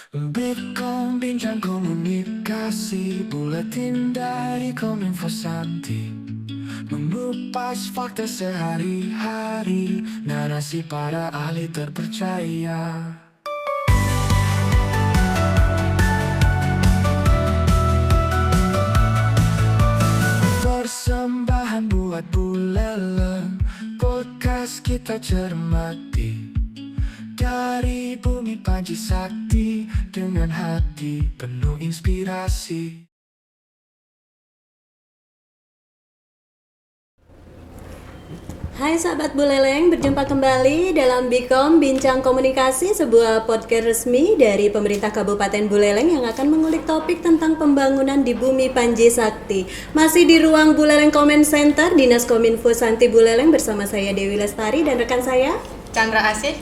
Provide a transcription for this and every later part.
Bitkom bincang komunikasi, buletin dari Kominfo Santi, mengupas fakta sehari-hari, narasi para ahli terpercaya. Persembahan buat Buleleng, podcast kita cermati dari bumi Panji Sakti, dengan hati penuh inspirasi. Hai sahabat Buleleng, berjumpa kembali dalam Bitkom Bincang Komunikasi, sebuah podcast resmi dari pemerintah Kabupaten Buleleng yang akan mengulik topik tentang pembangunan di bumi Panji Sakti. Masih di ruang Buleleng Comment Center, Dinas Kominfo Santi Buleleng, bersama saya Dewi Lestari dan rekan saya Chandra Asih.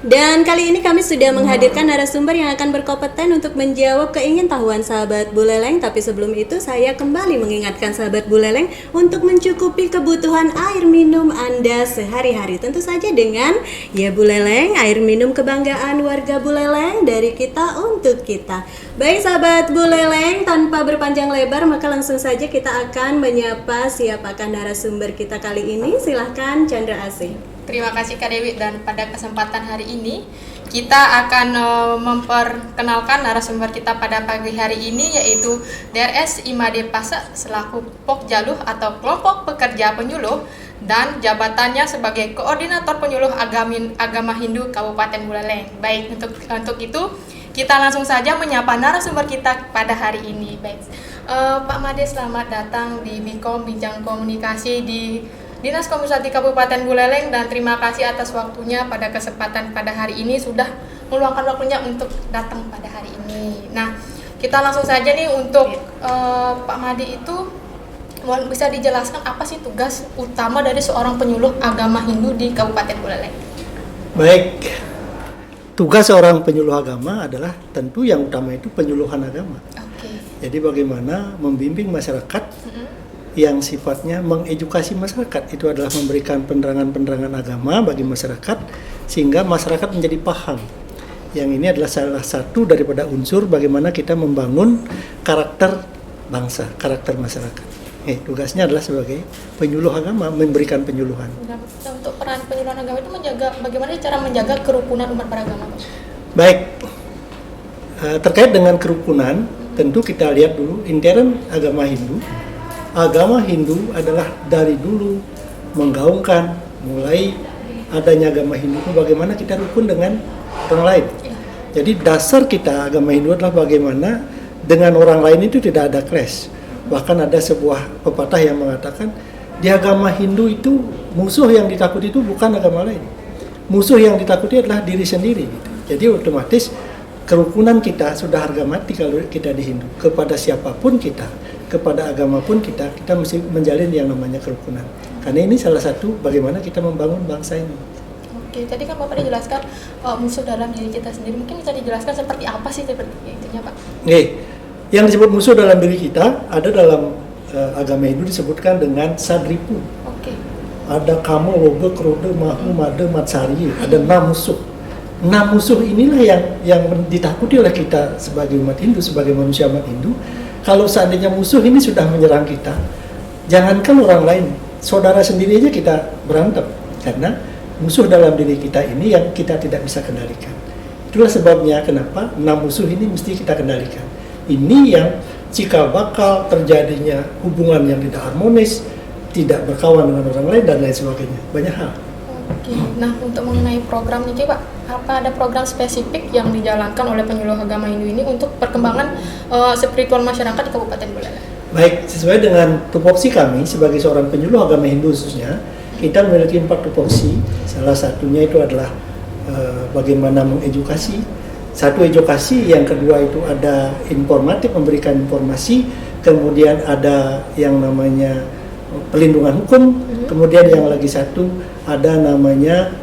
Dan kali ini kami sudah menghadirkan narasumber yang akan berkompeten untuk menjawab keingintahuan sahabat Buleleng. Tapi sebelum itu saya kembali mengingatkan sahabat Buleleng untuk mencukupi kebutuhan air minum Anda sehari-hari. Tentu saja dengan Ya Buleleng, air minum kebanggaan warga Buleleng, dari kita untuk kita. Baik sahabat Buleleng, tanpa berpanjang lebar maka langsung saja kita akan menyapa siapakah narasumber kita kali ini. Silahkan Chandra Asih. Terima kasih Kak Dewi, dan pada kesempatan hari ini kita akan memperkenalkan narasumber kita pada pagi hari ini, yaitu DRS Imade Pasa selaku Pokjaluh atau Kelompok Pekerja Penyuluh dan jabatannya sebagai Koordinator Penyuluh Agama Hindu Kabupaten Buleleng. Baik, untuk itu kita langsung saja menyapa narasumber kita pada hari ini. Baik, Pak Made, selamat datang di Bitkom Bincang Komunikasi di Dinas Komunikasi Kabupaten Buleleng, dan terima kasih atas waktunya pada kesempatan pada hari ini, sudah meluangkan waktunya untuk datang pada hari ini. Nah, kita langsung saja nih untuk Pak Made itu bisa dijelaskan apa sih tugas utama dari seorang penyuluh agama Hindu di Kabupaten Buleleng? Baik, tugas seorang penyuluh agama adalah tentu yang utama itu penyuluhan agama. Oke. Jadi bagaimana membimbing masyarakat yang sifatnya mengedukasi masyarakat, itu adalah memberikan penerangan-penerangan agama bagi masyarakat sehingga masyarakat menjadi paham. Yang ini adalah salah satu daripada unsur bagaimana kita membangun karakter bangsa, karakter masyarakat. Tugasnya adalah sebagai penyuluh agama, memberikan penyuluhan. Nah, untuk peran penyuluhan agama itu bagaimana cara menjaga kerukunan umat beragama, Pak? Baik, terkait dengan kerukunan, tentu kita lihat dulu intern agama Hindu. Agama Hindu adalah dari dulu menggaungkan, mulai adanya agama Hindu itu bagaimana kita rukun dengan orang lain. Jadi dasar kita agama Hindu adalah bagaimana dengan orang lain itu tidak ada clash. Bahkan ada sebuah pepatah yang mengatakan di agama Hindu itu musuh yang ditakuti itu bukan agama lain. Musuh yang ditakuti adalah diri sendiri. Gitu. Jadi otomatis kerukunan kita sudah harga mati kalau kita di Hindu. Kepada siapapun kita, kepada agama pun kita mesti menjalin yang namanya kerukunan. Karena ini salah satu bagaimana kita membangun bangsa ini. Oke, tadi kan Bapak dijelaskan musuh dalam diri kita sendiri. Mungkin bisa dijelaskan seperti apa sih seperti itunya, Pak? Yang disebut musuh dalam diri kita ada dalam agama Hindu disebutkan dengan sadripu. Oke. Ada kamo, loga, krode, mahu, made, matsari. Ada 6 musuh. 6 musuh inilah yang ditakuti oleh kita sebagai umat Hindu, sebagai manusia umat Hindu. Kalau seandainya musuh ini sudah menyerang kita, jangankan orang lain, saudara sendiri aja kita berantem. Karena musuh dalam diri kita ini yang kita tidak bisa kendalikan. Itulah sebabnya kenapa 6 musuh ini mesti kita kendalikan. Ini yang cikal bakal terjadinya hubungan yang tidak harmonis, tidak berkawan dengan orang lain, dan lain sebagainya. Banyak hal. Oke. Nah, untuk mengenai program nih, Pak, apa ada program spesifik yang dijalankan oleh penyuluh agama Hindu ini untuk perkembangan spiritual masyarakat di Kabupaten Buleleng? Baik, sesuai dengan tupoksi kami sebagai seorang penyuluh agama Hindu khususnya, kita memiliki 4 tupoksi. Salah satunya itu adalah bagaimana mengedukasi. Satu edukasi, yang kedua itu ada informatif, memberikan informasi, kemudian ada yang namanya pelindungan hukum, kemudian yang lagi satu ada namanya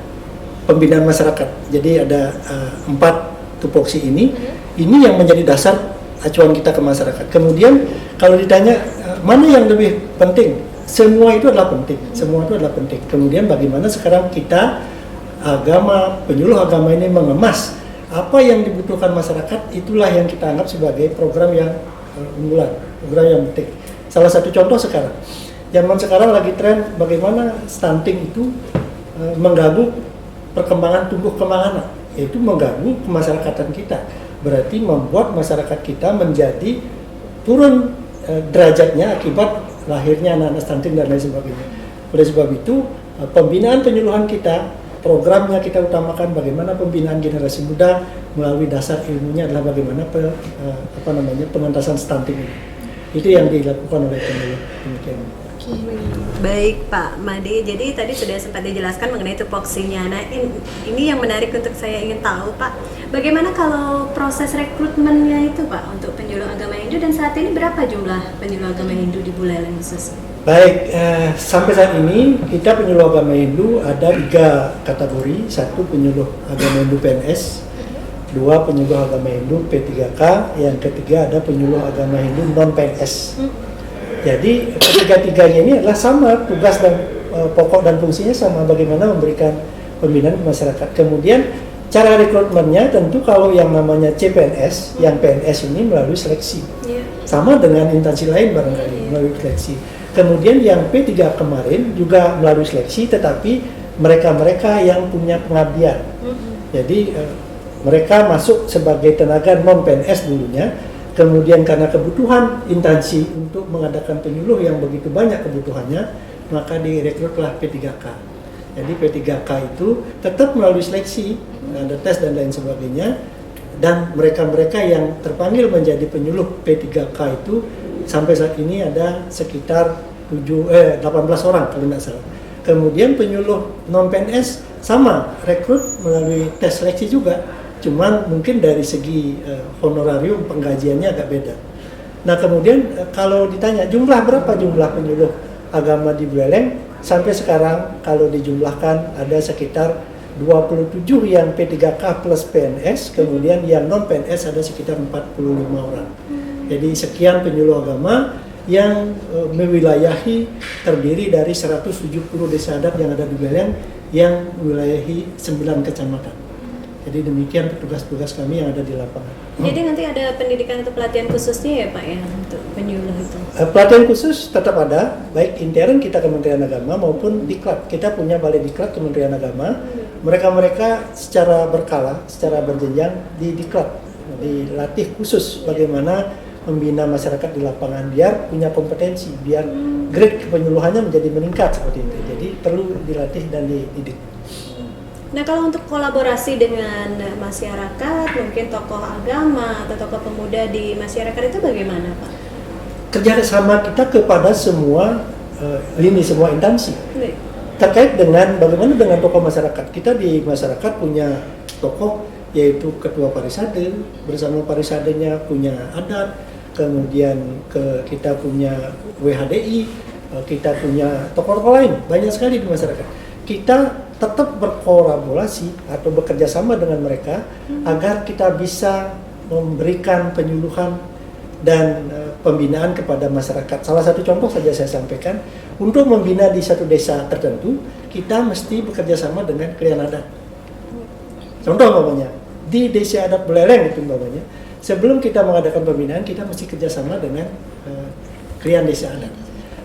pembinaan masyarakat. Jadi ada 4 tupoksi ini yang menjadi dasar acuan kita ke masyarakat. Kemudian kalau ditanya mana yang lebih penting, semua itu adalah penting. Semua itu adalah penting. Kemudian bagaimana sekarang kita penyuluh agama ini mengemas apa yang dibutuhkan masyarakat itulah yang kita anggap sebagai program yang unggulan, program yang penting. Salah satu contoh sekarang, zaman sekarang lagi tren bagaimana stunting itu mengganggu perkembangan tumbuh kembang anak, yaitu mengganggu kemasyarakatan kita. Berarti membuat masyarakat kita menjadi turun derajatnya akibat lahirnya anak-anak stunting dan lain sebagainya. Oleh sebab itu, pembinaan penyuluhan kita, programnya kita utamakan bagaimana pembinaan generasi muda melalui dasar ilmunya adalah bagaimana pengentasan stunting ini. Itu yang dilakukan oleh penyuluh. Demikian. Baik Pak Made, jadi tadi sudah sempat dijelaskan mengenai tupoksinya. Nah ini yang menarik untuk saya ingin tahu Pak, bagaimana kalau proses rekrutmennya itu Pak untuk penyuluh agama Hindu, dan saat ini berapa jumlah penyuluh agama Hindu di Buleleng khususnya? Baik, sampai saat ini kita penyuluh agama Hindu ada 3 kategori. 1 penyuluh agama Hindu PNS, 2 penyuluh agama Hindu P3K, yang ketiga ada penyuluh agama Hindu non-PNS. Jadi ketiga-tiganya ini adalah sama tugas dan pokok dan fungsinya sama, bagaimana memberikan pembinaan ke masyarakat. Kemudian cara rekrutmennya tentu kalau yang namanya CPNS, yang PNS ini melalui seleksi. Sama dengan instansi lain barangkali melalui seleksi. Kemudian yang P3 kemarin juga melalui seleksi, tetapi mereka-mereka yang punya pengabdian. Jadi mereka masuk sebagai tenaga non-PNS dulunya. Kemudian karena kebutuhan instansi untuk mengadakan penyuluh yang begitu banyak kebutuhannya, maka direkrutlah P3K. Jadi P3K itu tetap melalui seleksi, ada tes dan lain sebagainya. Dan mereka-mereka yang terpanggil menjadi penyuluh P3K itu sampai saat ini ada sekitar 18 orang kalau tidak salah. Kemudian penyuluh non-PNS sama, rekrut melalui tes seleksi juga. Cuman mungkin dari segi honorarium penggajiannya agak beda. Nah kemudian kalau ditanya berapa jumlah penyuluh agama di Buleleng, sampai sekarang kalau dijumlahkan ada sekitar 27 yang P3K plus PNS, kemudian yang non PNS ada sekitar 45 orang. Jadi sekian penyuluh agama yang mewilayahi, terdiri dari 170 desa adat yang ada di Buleleng yang mewilayahi 9 kecamatan. Jadi demikian tugas-tugas kami yang ada di lapangan. Jadi nanti ada pendidikan atau pelatihan khususnya ya Pak ya untuk penyuluh itu? Pelatihan khusus tetap ada, baik intern kita Kementerian Agama maupun diklat. Kita punya balai diklat Kementerian Agama. Mereka-mereka secara berkala, secara berjenjang di diklat, dilatih khusus bagaimana membina masyarakat di lapangan biar punya kompetensi, biar grade kepenyuluhannya menjadi meningkat seperti itu. Jadi perlu dilatih dan dididik. Nah kalau untuk kolaborasi dengan masyarakat, mungkin tokoh agama atau tokoh pemuda di masyarakat itu bagaimana Pak? Kerjasama kita kepada semua lini, semua instansi. Terkait dengan bagaimana dengan tokoh masyarakat. Kita di masyarakat punya tokoh yaitu ketua parisade, bersama parisadenya punya adat, kemudian kita punya WHDI, kita punya tokoh-tokoh lain, banyak sekali di masyarakat. Kita tetap berkolaborasi atau bekerja sama dengan mereka agar kita bisa memberikan penyuluhan dan pembinaan kepada masyarakat. Salah satu contoh saja saya sampaikan, untuk membina di satu desa tertentu, kita mesti bekerja sama dengan Krian Adat. Contoh umpamanya, di desa adat Buleleng itu umpamanya, sebelum kita mengadakan pembinaan, kita mesti kerjasama dengan Krian Desa Adat.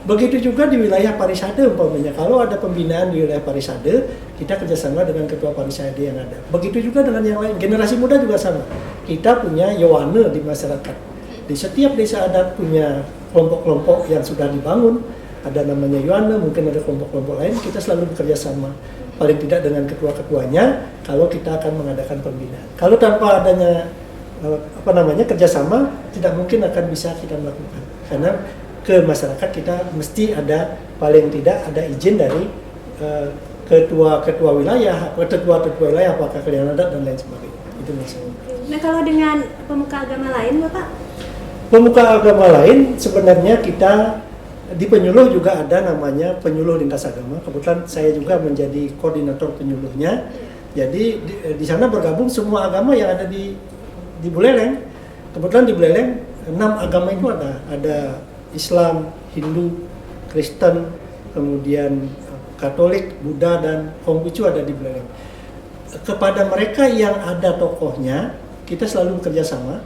Begitu juga di wilayah parisade umpamanya, kalau ada pembinaan di wilayah parisade, kita kerjasama dengan ketua parisade yang ada. Begitu juga dengan yang lain, generasi muda juga sama. Kita punya Yowane di masyarakat. Di setiap desa adat punya kelompok-kelompok yang sudah dibangun, ada namanya Yowane, mungkin ada kelompok-kelompok lain, kita selalu bekerja sama. Paling tidak dengan ketua-ketuanya, kalau kita akan mengadakan pembinaan. Kalau tanpa adanya kerjasama, tidak mungkin akan bisa kita melakukan. Karena ke masyarakat kita mesti ada, paling tidak ada izin dari ketua wilayah, ketua wilayah, apakah Krian Adat dan lain sebagainya. Itu maksudnya. Nah kalau dengan pemuka agama lain Bapak? Pemuka agama lain sebenarnya kita di penyuluh juga ada namanya penyuluh lintas agama. Kebetulan saya juga menjadi koordinator penyuluhnya. Jadi di sana bergabung semua agama yang ada di Buleleng. Kebetulan di Buleleng 6 agama itu ada Islam, Hindu, Kristen, kemudian Katolik, Buddha, dan Konghucu ada di Buleleng. kepada mereka yang ada tokohnya, kita selalu bekerja sama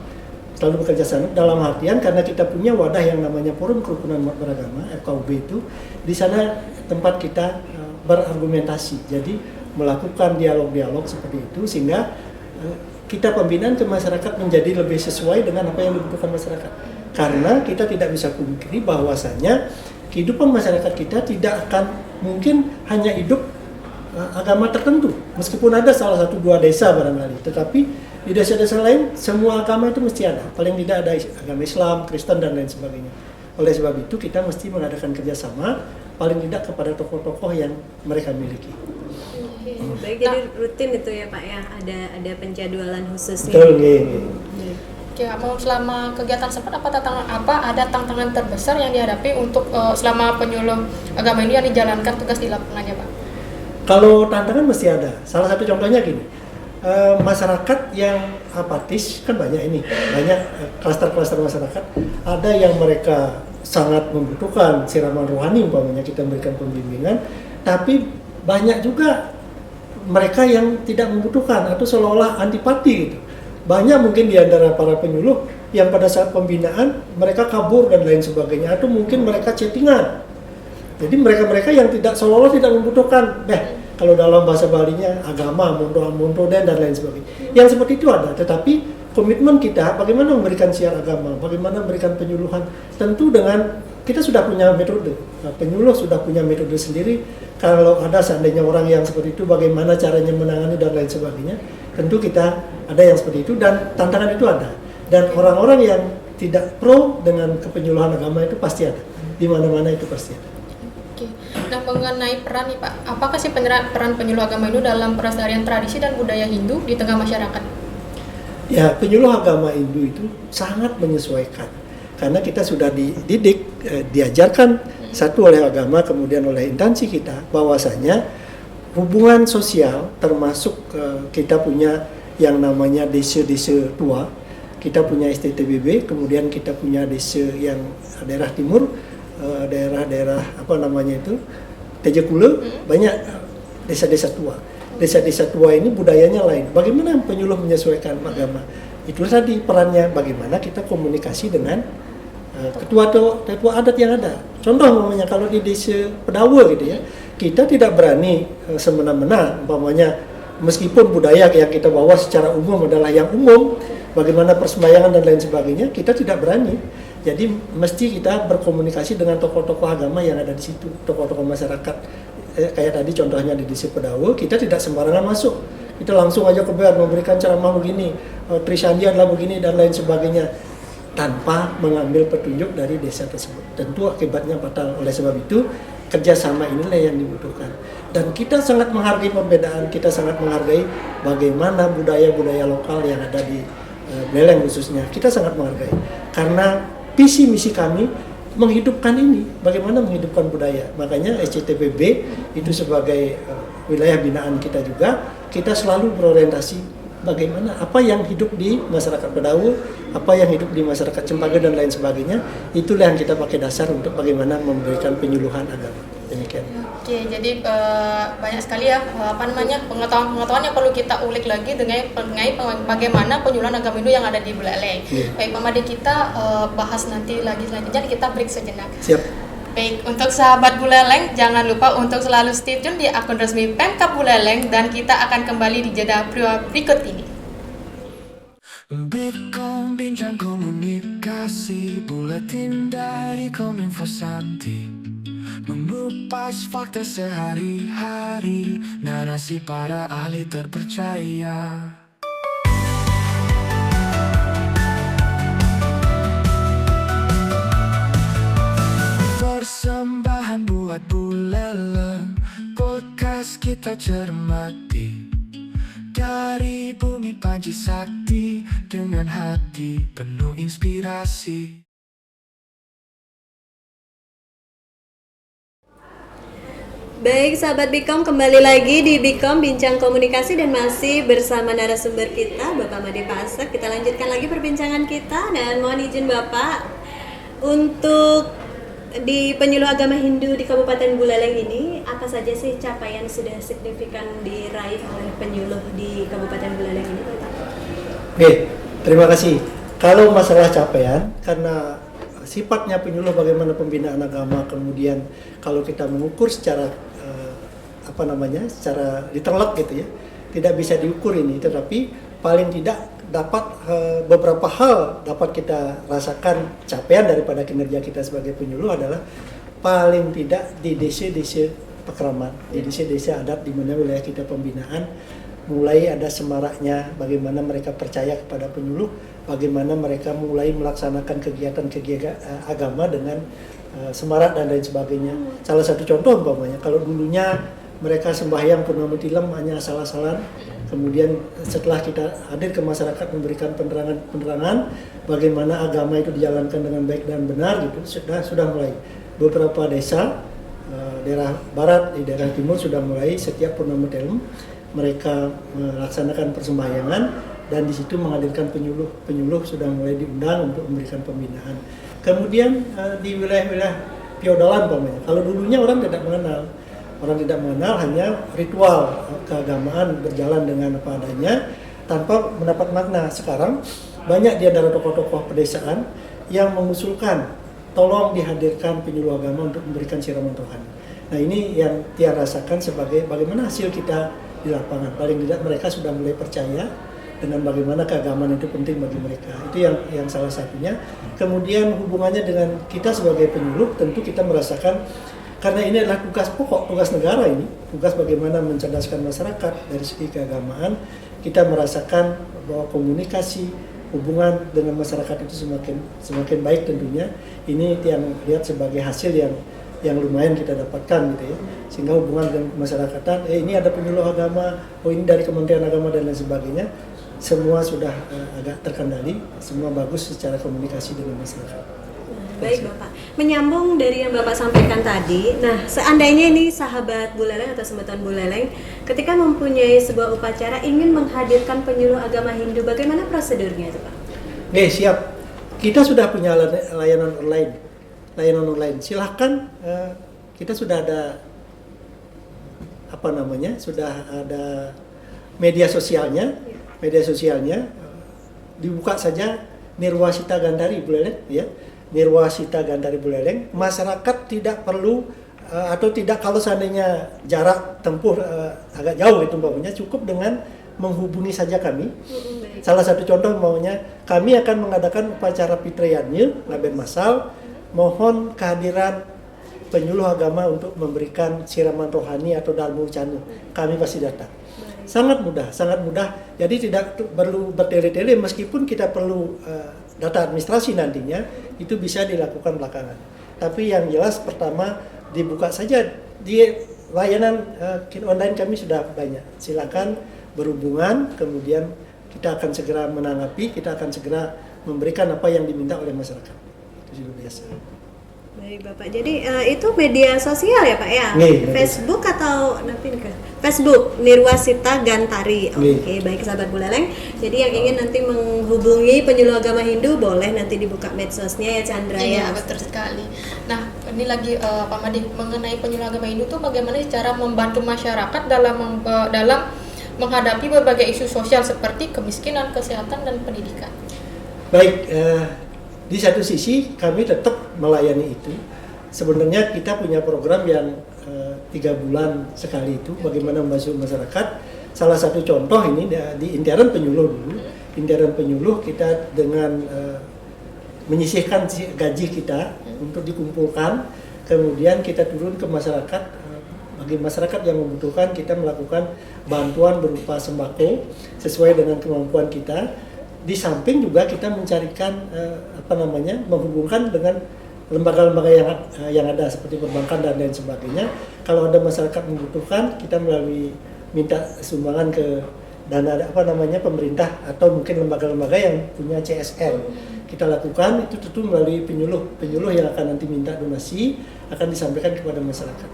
dalam artian karena kita punya wadah yang namanya Forum Kerukunan Umat Beragama FKUB itu, di sana tempat kita berargumentasi, jadi melakukan dialog-dialog seperti itu sehingga kita pembinaan ke masyarakat menjadi lebih sesuai dengan apa yang dibutuhkan masyarakat. Karena kita tidak bisa pungkiri bahwasanya kehidupan masyarakat kita tidak akan mungkin hanya hidup agama tertentu, meskipun ada salah satu dua desa barangkali, tetapi di desa-desa lain semua agama itu mesti ada, paling tidak ada agama Islam, Kristen dan lain sebagainya. Oleh sebab itu kita mesti mengadakan kerjasama paling tidak kepada tokoh-tokoh yang mereka miliki. Baik, jadi rutin itu ya Pak ya, ada penjadwalan khususnya. Betul, Oke, mau selama kegiatan sempat ada tantangan terbesar yang dihadapi untuk selama penyuluh agama ini yang dijalankan tugas di lapangannya Pak? Kalau tantangan mesti ada. Salah satu contohnya gini, masyarakat yang apatis kan banyak klaster-klaster masyarakat. Ada yang mereka sangat membutuhkan siraman rohani, umpamanya kita memberikan pembimbingan, tapi banyak juga mereka yang tidak membutuhkan atau seolah-olah antipati gitu. Banyak mungkin di antara para penyuluh yang pada saat pembinaan mereka kabur dan lain sebagainya, atau mungkin mereka chattingan. Jadi mereka-mereka yang tidak seolah-olah tidak membutuhkan, kalau dalam bahasa Balinya agama, mondo dan lain sebagainya. Yang seperti itu ada, tetapi komitmen kita bagaimana memberikan siar agama, bagaimana memberikan penyuluhan, tentu dengan kita sudah punya metode. Penyuluh sudah punya metode sendiri. Kalau ada seandainya orang yang seperti itu, bagaimana caranya menangani dan lain sebagainya. Tentu kita ada yang seperti itu dan tantangan itu ada. Dan orang-orang yang tidak pro dengan kepenyuluhan agama itu pasti ada. Di mana-mana itu pasti ada. Oke. Nah, mengenai peran nih Pak, apakah sih peran penyuluh agama itu dalam pelestarian tradisi dan budaya Hindu di tengah masyarakat? Ya, penyuluh agama Hindu itu sangat menyesuaikan. Karena kita sudah dididik, diajarkan satu oleh agama, kemudian oleh instansi kita, bahwasanya hubungan sosial termasuk kita punya yang namanya desa-desa tua, kita punya STTBB, kemudian kita punya desa yang daerah timur, daerah-daerah apa namanya itu Tejakula, banyak desa-desa tua. Desa-desa tua ini budayanya lain. Bagaimana penyuluh menyesuaikan agama? Itu tadi perannya, bagaimana kita komunikasi dengan ketua adat yang ada. Contoh umpamanya kalau di desa Pedawa gitu ya, kita tidak berani semena-mena, umpamanya meskipun budaya yang kita bawa secara umum adalah yang umum, bagaimana persembahyangan dan lain sebagainya, kita tidak berani. Jadi mesti kita berkomunikasi dengan tokoh-tokoh agama yang ada di situ, tokoh-tokoh masyarakat. Kayak tadi contohnya di desa Pedawa, kita tidak sembarangan masuk. Kita langsung aja ke ber memberikan ceramah begini, Trisandi adalah begini dan lain sebagainya, tanpa mengambil petunjuk dari desa tersebut. Tentu akibatnya fatal. Oleh sebab itu kerjasama inilah yang dibutuhkan. Dan kita sangat menghargai perbedaan, kita sangat menghargai bagaimana budaya-budaya lokal yang ada di Buleleng khususnya. Kita sangat menghargai. Karena visi misi kami menghidupkan ini, bagaimana menghidupkan budaya. Makanya SCTPB itu sebagai wilayah binaan kita juga, kita selalu berorientasi bagaimana apa yang hidup di masyarakat Pedawa, apa yang hidup di masyarakat Cempaka dan lain sebagainya, itulah yang kita pakai dasar untuk bagaimana memberikan penyuluhan agama. Demikian. Oke, jadi banyak sekali ya pengetahuan yang perlu kita ulik lagi mengenai bagaimana penyuluhan agama itu yang ada di Buleleng. Baik, Pak Made, kita bahas nanti lagi selanjutnya, kita break sejenak. Siap. Baik, untuk sahabat Buleleng, jangan lupa untuk selalu stay tune di akun resmi Pemkab Buleleng dan kita akan kembali di jeda berikut ini. Bitkom bincang komunikasi, buletin dari Kominfo Sakti, mengupas fakta sehari-hari, narasi para ahli terpercaya. Persembahan buat Buleleng, podcast kita cermati, dari bumi Panji Sakti, dengan hati penuh inspirasi. Baik sahabat Bikom, kembali lagi di Bikom Bincang Komunikasi dan masih bersama narasumber kita Bapak Made Pasak. Kita lanjutkan lagi perbincangan kita dan mohon izin Bapak untuk di penyuluh agama Hindu di Kabupaten Buleleng ini, apa saja sih capaian sudah signifikan diraih oleh penyuluh di Kabupaten Buleleng ini, Bapak? Oke, terima kasih. Kalau masalah capaian, karena sifatnya penyuluh bagaimana pembinaan agama, kemudian kalau kita mengukur secara secara ditelek gitu ya, tidak bisa diukur ini, tetapi paling tidak dapat beberapa hal dapat kita rasakan capaian daripada kinerja kita sebagai penyuluh adalah paling tidak di desa-desa Pakraman, di desa-desa adat di mana wilayah kita pembinaan mulai ada semaraknya bagaimana mereka percaya kepada penyuluh, bagaimana mereka mulai melaksanakan kegiatan-kegiatan agama dengan semarak dan lain sebagainya. Salah satu contoh umpamanya, kalau dulunya mereka sembahyang purnama tilam hanya asal-asalan, kemudian setelah kita hadir ke masyarakat memberikan penerangan bagaimana agama itu dijalankan dengan baik dan benar gitu, sudah mulai beberapa desa daerah barat, di daerah timur sudah mulai setiap purnama tilam mereka melaksanakan persembahyangan dan di situ menghadirkan penyuluh sudah mulai diundang untuk memberikan pembinaan. Kemudian di wilayah-wilayah feodalan umpamanya, kalau dulunya orang tidak mengenal hanya ritual keagamaan berjalan dengan apa adanya tanpa mendapat makna. Sekarang banyak di antara tokoh-tokoh pedesaan yang mengusulkan tolong dihadirkan penyuluh agama untuk memberikan siraman rohani. Nah ini yang Tia rasakan sebagai bagaimana hasil kita di lapangan. Paling tidak mereka sudah mulai percaya dengan bagaimana keagamaan itu penting bagi mereka. Itu yang salah satunya. Kemudian hubungannya dengan kita sebagai penyuluh, tentu kita merasakan karena ini adalah tugas pokok, tugas negara ini, tugas bagaimana mencerdaskan masyarakat dari segi keagamaan. Kita merasakan bahwa komunikasi, hubungan dengan masyarakat itu semakin baik tentunya. Ini yang lihat sebagai hasil yang lumayan kita dapatkan gitu ya. Sehingga hubungan dengan masyarakatan, ini ada penyuluh agama, ini dari Kementerian Agama dan lain sebagainya. Semua sudah agak terkendali, semua bagus secara komunikasi dengan masyarakat. Baik Bapak, menyambung dari yang Bapak sampaikan tadi, nah seandainya ini sahabat Buleleng atau semeton Buleleng ketika mempunyai sebuah upacara ingin menghadirkan penyuluh agama Hindu, bagaimana prosedurnya itu Pak? Oke, siap. Kita sudah punya layanan online. Silahkan, kita sudah ada sudah ada media sosialnya, dibuka saja Nirwasita Gandari Buleleng ya. Nirwasita Gandari Buleleng, masyarakat tidak perlu atau tidak kalau seandainya jarak tempuh agak jauh itu umpamanya cukup dengan menghubungi saja kami. Salah satu contoh maunya kami akan mengadakan upacara Fitriyanya Ngaben Masal, mohon kehadiran penyuluh agama untuk memberikan siraman rohani atau dalmu canu. Kami pasti datang. Sangat mudah. Jadi tidak perlu bertele-tele meskipun kita perlu data administrasi nantinya itu bisa dilakukan belakangan. Tapi yang jelas pertama dibuka saja di layanan online kami sudah banyak. Silakan berhubungan, kemudian kita akan segera menanggapi, kita akan segera memberikan apa yang diminta oleh masyarakat. Itu sudah biasa. Baik Bapak, jadi itu media sosial ya Pak ya? Facebook atau Facebook Nirwasita Gantari. Oke, baik sahabat Buleleng. Jadi yang ingin nanti menghubungi penyuluh agama Hindu boleh nanti dibuka medsosnya ya Chandra ya. Iya betul sekali. Nah ini lagi Pak Madi mengenai penyuluh agama Hindu tuh bagaimana cara membantu masyarakat dalam menghadapi berbagai isu sosial seperti kemiskinan, kesehatan dan pendidikan. Baik. Di satu sisi kami tetap melayani itu. Sebenarnya kita punya program yang 3 bulan sekali itu bagaimana membantu masyarakat. Salah satu contoh ini di intern penyuluh dulu. Intern penyuluh kita dengan menyisihkan gaji kita untuk dikumpulkan, kemudian kita turun ke masyarakat. Bagi masyarakat yang membutuhkan kita melakukan bantuan berupa sembako sesuai dengan kemampuan kita. Di samping juga kita mencarikan menghubungkan dengan lembaga-lembaga yang ada seperti perbankan dan lain sebagainya. Kalau ada masyarakat membutuhkan, kita melalui minta sumbangan ke dana pemerintah atau mungkin lembaga-lembaga yang punya CSR. Kita lakukan itu tentu melalui penyuluh yang akan nanti minta donasi akan disampaikan kepada masyarakat.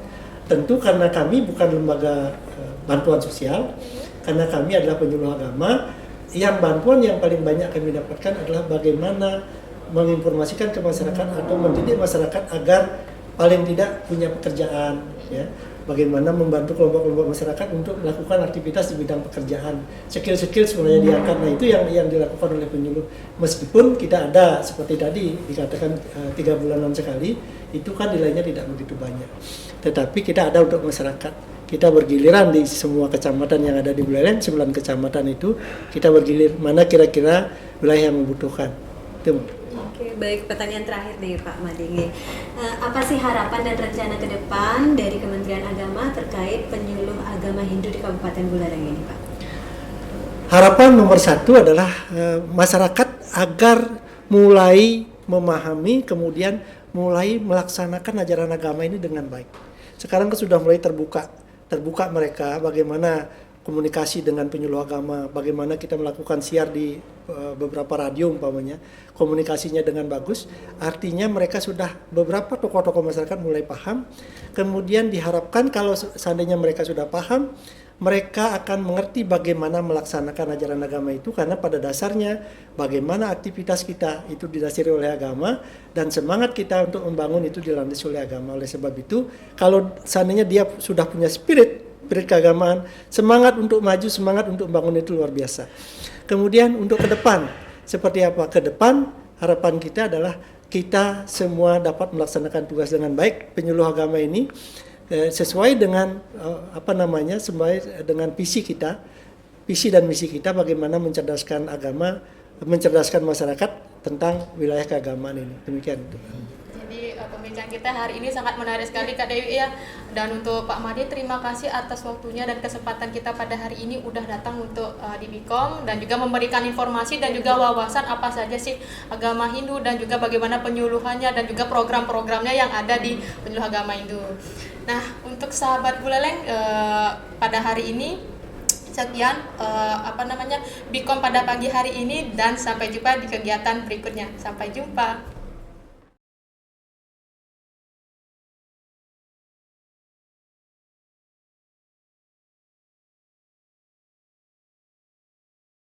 Tentu karena kami bukan lembaga bantuan sosial, karena kami adalah penyuluh agama. Yang bantuan yang paling banyak kami dapatkan adalah bagaimana menginformasikan ke masyarakat atau mendidik masyarakat agar paling tidak punya pekerjaan, ya. Bagaimana membantu kelompok-kelompok masyarakat untuk melakukan aktivitas di bidang pekerjaan. Skill-skill sebenarnya diangkat. Nah, itu yang dilakukan oleh penyuluh. Meskipun kita ada seperti tadi dikatakan 3 bulanan sekali, itu kan nilainya tidak begitu banyak. Tetapi kita ada untuk masyarakat. Kita bergiliran di semua kecamatan yang ada di Buleleng, 9 kecamatan itu kita bergilir mana kira-kira wilayah yang membutuhkan. Itu. Oke, baik, pertanyaan terakhir nih Pak Madenge. Apa sih harapan dan rencana ke depan dari Kementerian Agama terkait penyuluh agama Hindu di Kabupaten Buleleng ini, Pak? Harapan nomor 1 adalah masyarakat agar mulai memahami, kemudian mulai melaksanakan ajaran agama ini dengan baik. Sekarang kan sudah mulai terbuka mereka bagaimana komunikasi dengan penyuluh agama, bagaimana kita melakukan siar di beberapa radio umpamanya, komunikasinya dengan bagus. Artinya mereka sudah beberapa tokoh-tokoh masyarakat mulai paham. Kemudian diharapkan kalau seandainya mereka sudah paham, mereka akan mengerti bagaimana melaksanakan ajaran agama itu, karena pada dasarnya bagaimana aktivitas kita itu didasari oleh agama dan semangat kita untuk membangun itu dilandasi oleh agama. Oleh sebab itu, kalau seandainya dia sudah punya spirit keagamaan, semangat untuk maju, semangat untuk membangun itu luar biasa. Kemudian untuk ke depan, seperti apa? Ke depan harapan kita adalah kita semua dapat melaksanakan tugas dengan baik. Penyuluh agama ini sesuai dengan sesuai dengan visi dan misi kita bagaimana mencerdaskan agama, mencerdaskan masyarakat tentang wilayah keagamaan ini. Demikian. Jadi pembicaraan kita hari ini sangat menarik sekali Kak Dewi ya. Dan untuk Pak Made, terima kasih atas waktunya dan kesempatan kita pada hari ini udah datang untuk di Bikom dan juga memberikan informasi dan juga wawasan apa saja sih agama Hindu dan juga bagaimana penyuluhannya dan juga program-programnya yang ada di penyuluh agama Hindu. Nah, untuk sahabat Buleleng pada hari ini sekian Bikom pada pagi hari ini dan sampai jumpa di kegiatan berikutnya. Sampai jumpa.